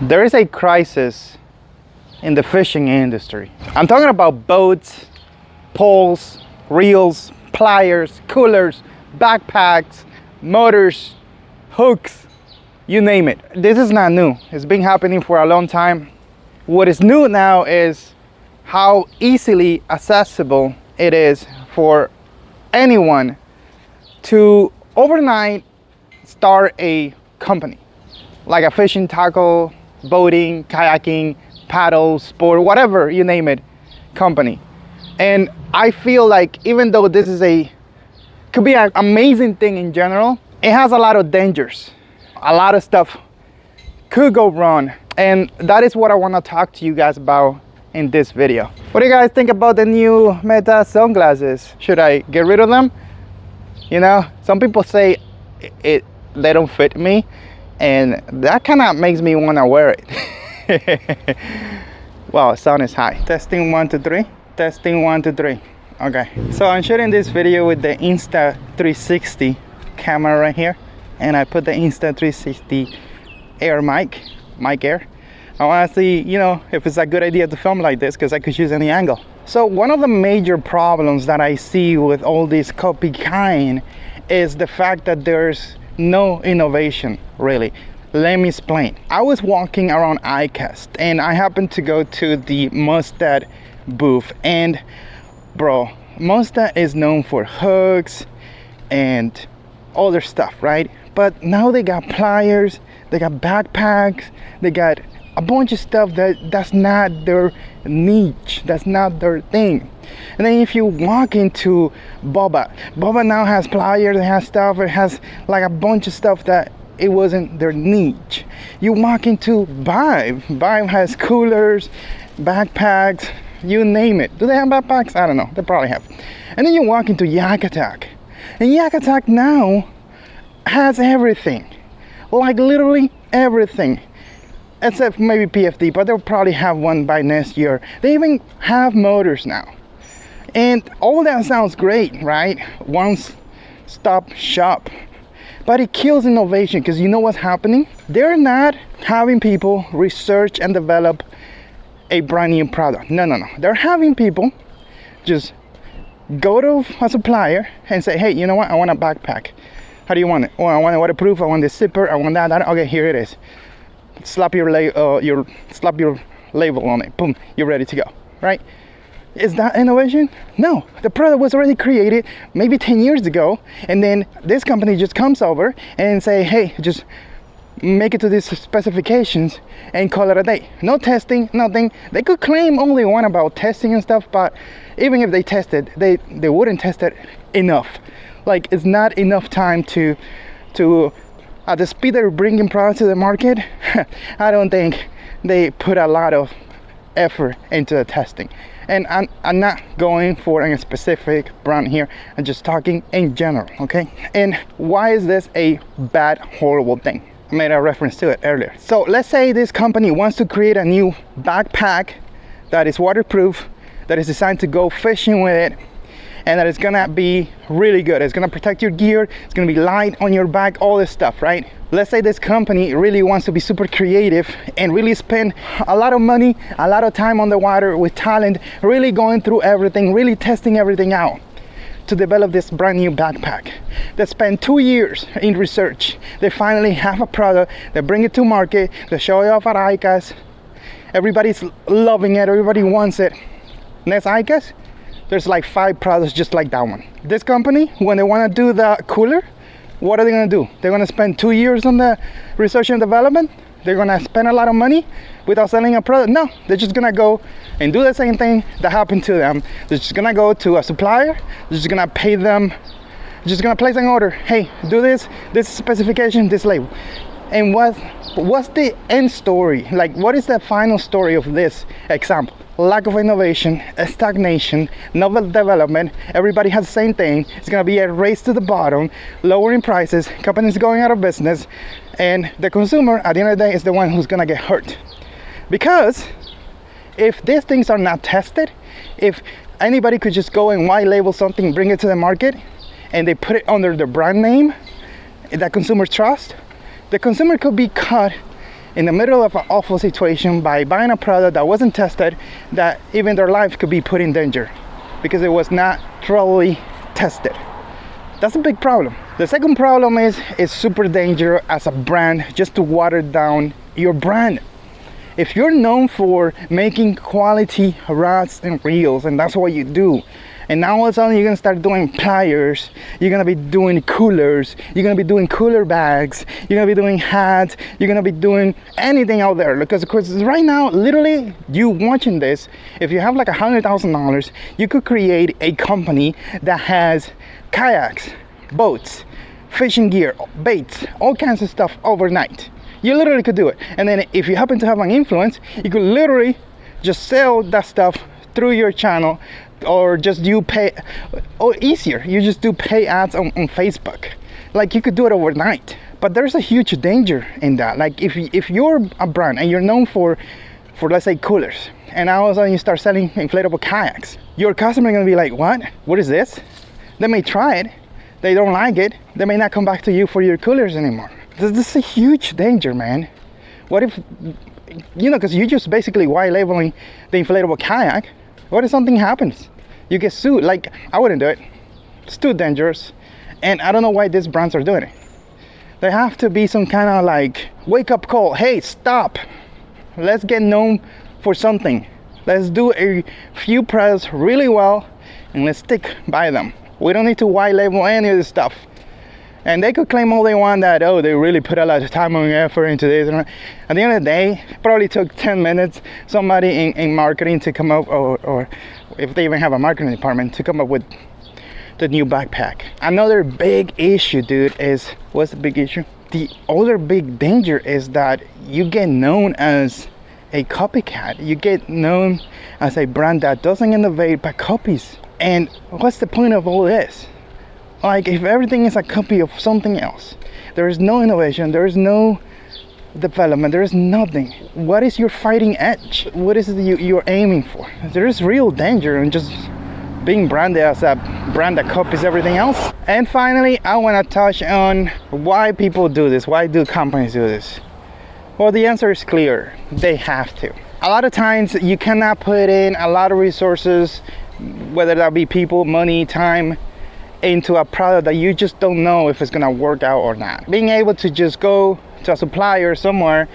There is a crisis in the fishing industry. I'm talking about boats, poles, reels, pliers, coolers, backpacks, motors, hooks, you name it. This is not new. It's been happening for a long time. What is new now is how easily accessible it is for anyone to overnight start a company, like a fishing tackle, boating, kayaking, paddle, sport, whatever you name it, company. And I feel like even though this is could be an amazing thing in general, it has a lot of dangers. A lot of stuff could go wrong. And that is what I want to talk to you guys about in this video. What do you guys think about the new Meta sunglasses? Should I get rid of them? You know, some people say they don't fit me, and that kind of makes me want to wear it. Wow, sound is high. Testing 1 2 3. Testing 1 2 3. Okay, so I'm shooting this video with the Insta360 camera right here, and I put the Insta360 Air mic Air. I want to see, you know, if it's a good idea to film like this, because I could use any angle. So one of the major problems that I see with all this copycat is the fact that there's no innovation, really. Let me explain. I was walking around ICAST and I happened to go to the Mustad booth, and bro, Mustad is known for hooks and other stuff, right? But now they got pliers, they got backpacks, they got a bunch of stuff that's not their niche, that's not their thing. And then if you walk into Boba now has pliers, it has stuff, it has like a bunch of stuff that it wasn't their niche. You walk into Vive has coolers, backpacks, you name it. Do they have backpacks? I don't know, they probably have. And then you walk into YakGadget, and YakGadget now has everything, like literally everything, except maybe PFD, but they'll probably have one by next year. They even have motors now, and all that sounds great, right? One-stop shop, but it kills innovation, because you know what's happening? They're not having people research and develop a brand new product. No, they're having people just go to a supplier and say, hey, you know what, I want a backpack. How do you want it? Oh, I want it waterproof, I want this zipper, I want that. Okay, here it is. Slap your label on it. Boom, you're ready to go, right? Is that innovation? No, the product was already created maybe 10 years ago, and then this company just comes over and say, hey, just make it to these specifications and call it a day. No testing, nothing. They could claim only one about testing and stuff, but even if they tested, they wouldn't test it enough. Like, it's not enough time to at the speed they're bringing products to the market. I don't think they put a lot of effort into the testing. And I'm not going for a specific brand here, I'm just talking in general, okay? And why is this a bad, horrible thing? I made a reference to it earlier. So let's say this company wants to create a new backpack that is waterproof, that is designed to go fishing with it, and that it's gonna be really good. It's gonna protect your gear, it's gonna be light on your back, all this stuff, right? Let's say this company really wants to be super creative and really spend a lot of money, a lot of time on the water with talent, really going through everything, really testing everything out to develop this brand new backpack. They spend 2 years in research. They finally have a product, they bring it to market, they show it off at ICAST. Everybody's loving it, everybody wants it. Next ICAST, there's like 5 products just like that one. This company, when they want to do the cooler, what are they going to do? They're going to spend 2 years on the research and development. They're going to spend a lot of money without selling a product. No, they're just going to go and do the same thing that happened to them. They're just going to go to a supplier. They're just going to pay them, just going to place an order. Hey, do this specification, this label. And what's the end story? Like, what is the final story of this example? Lack of innovation, stagnation, novel development. Everybody has the same thing. It's gonna be a race to the bottom, lowering prices, companies going out of business, and the consumer at the end of the day is the one who's gonna get hurt. Because if these things are not tested, if anybody could just go and white label something, bring it to the market, and they put it under their brand name that consumers trust, the consumer could be caught in the middle of an awful situation by buying a product that wasn't tested, that even their life could be put in danger because it was not thoroughly tested. That's a big problem. The second problem is it's super dangerous as a brand just to water down your brand. If you're known for making quality rods and reels, and that's what you do, and now all of a sudden you're gonna start doing pliers, you're gonna be doing coolers, you're gonna be doing cooler bags, you're gonna be doing hats, you're gonna be doing anything out there. Because right now, literally, you watching this, if you have like $100,000, you could create a company that has kayaks, boats, fishing gear, baits, all kinds of stuff overnight. You literally could do it. And then if you happen to have an influence, you could literally just sell that stuff through your channel, or just you pay, or easier, you just do pay ads on Facebook. Like, you could do it overnight. But there's a huge danger in that. Like, if you're a brand and you're known for let's say coolers, and all of a sudden you start selling inflatable kayaks, your customer is gonna be like, what is this? They may try it, they don't like it, they may not come back to you for your coolers anymore. This is a huge danger, man. What if, because you just basically white labeling the inflatable kayak. What if something happens? You get sued. Like, I wouldn't do it. It's too dangerous. And I don't know why these brands are doing it. There have to be some kind of like wake up call. Hey, stop. Let's get known for something. Let's do a few products really well and let's stick by them. We don't need to white label any of this stuff. And they could claim all they want that, oh, they really put a lot of time and effort into this. And at the end of the day, it probably took 10 minutes, somebody in marketing to come up, or if they even have a marketing department, to come up with the new backpack. Another big issue, dude, is, what's the big issue? The other big danger is that you get known as a copycat. You get known as a brand that doesn't innovate but copies. And what's the point of all this? Like, if everything is a copy of something else, there is no innovation, there is no development, there is nothing. What is your fighting edge? What is it you're aiming for? There is real danger in just being branded as a brand that copies everything else. And finally, I want to touch on why people do this. Why do companies do this? Well, the answer is clear. They have to. A lot of times you cannot put in a lot of resources, whether that be people, money, time, into a product that you just don't know if it's gonna work out or not. Being able to just go to a supplier somewhere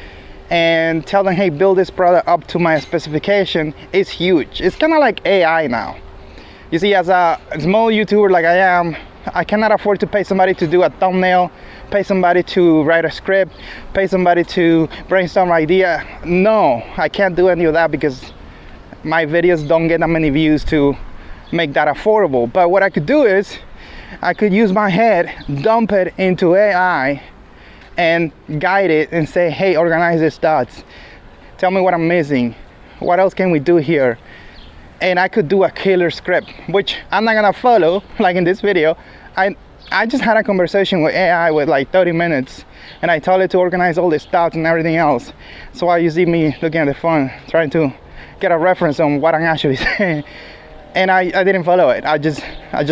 and tell them, hey, build this product up to my specification is huge. It's kind of like AI now. You see, as a small YouTuber like I am, I cannot afford to pay somebody to do a thumbnail, pay somebody to write a script, pay somebody to brainstorm an idea. No, I can't do any of that because my videos don't get that many views to make that affordable. But what I could do is I could use my head, dump it into AI, and guide it and say, hey, organize these thoughts. Tell me what I'm missing. What else can we do here? And I could do a killer script, which I'm not gonna follow, like in this video. I just had a conversation with AI with like 30 minutes, and I told it to organize all these thoughts and everything else. So while you see me looking at the phone, trying to get a reference on what I'm actually saying, and I didn't follow it. I just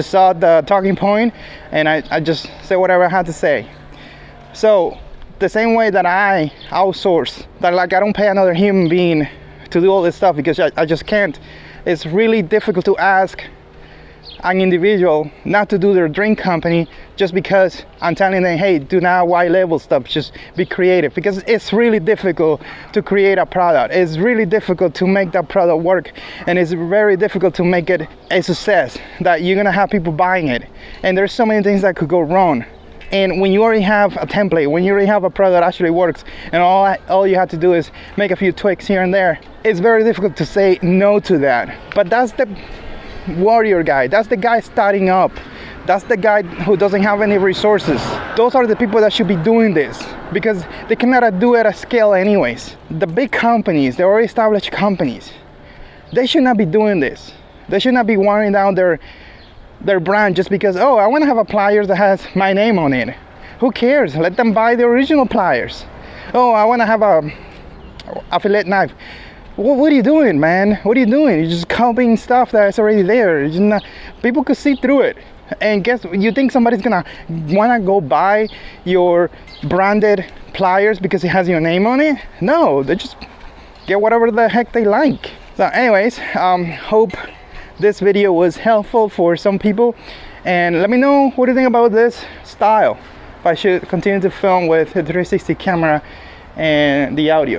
saw the talking point, and I just said whatever I had to say. So the same way that I outsource, that like I don't pay another human being to do all this stuff because I just can't. It's really difficult to ask an individual not to do their dream company just because I'm telling them, hey, do not white label stuff, just be creative. Because it's really difficult to create a product. It's really difficult to make that product work, and it's very difficult to make it a success that you're gonna have people buying it. And there's so many things that could go wrong. And when you already have a template, when you already have a product that actually works, and all you have to do is make a few tweaks here and there, it's very difficult to say no to that. But that's the warrior guy. That's the guy starting up. That's the guy who doesn't have any resources. Those are the people that should be doing this because they cannot do it at scale anyways. The big companies, the already established companies, they should not be doing this. They should not be watering down their brand just because, oh, I want to have a pliers that has my name on it. Who cares? Let them buy the original pliers. Oh, I want to have a fillet knife. What are you doing, man? What are you doing? You're just copying stuff that's already there. People could see through it. And guess, you think somebody's gonna wanna go buy your branded pliers because it has your name on it? No, they just get whatever the heck they like. So anyways, hope this video was helpful for some people, and let me know what you think about this style, if I should continue to film with a 360 camera and the audio.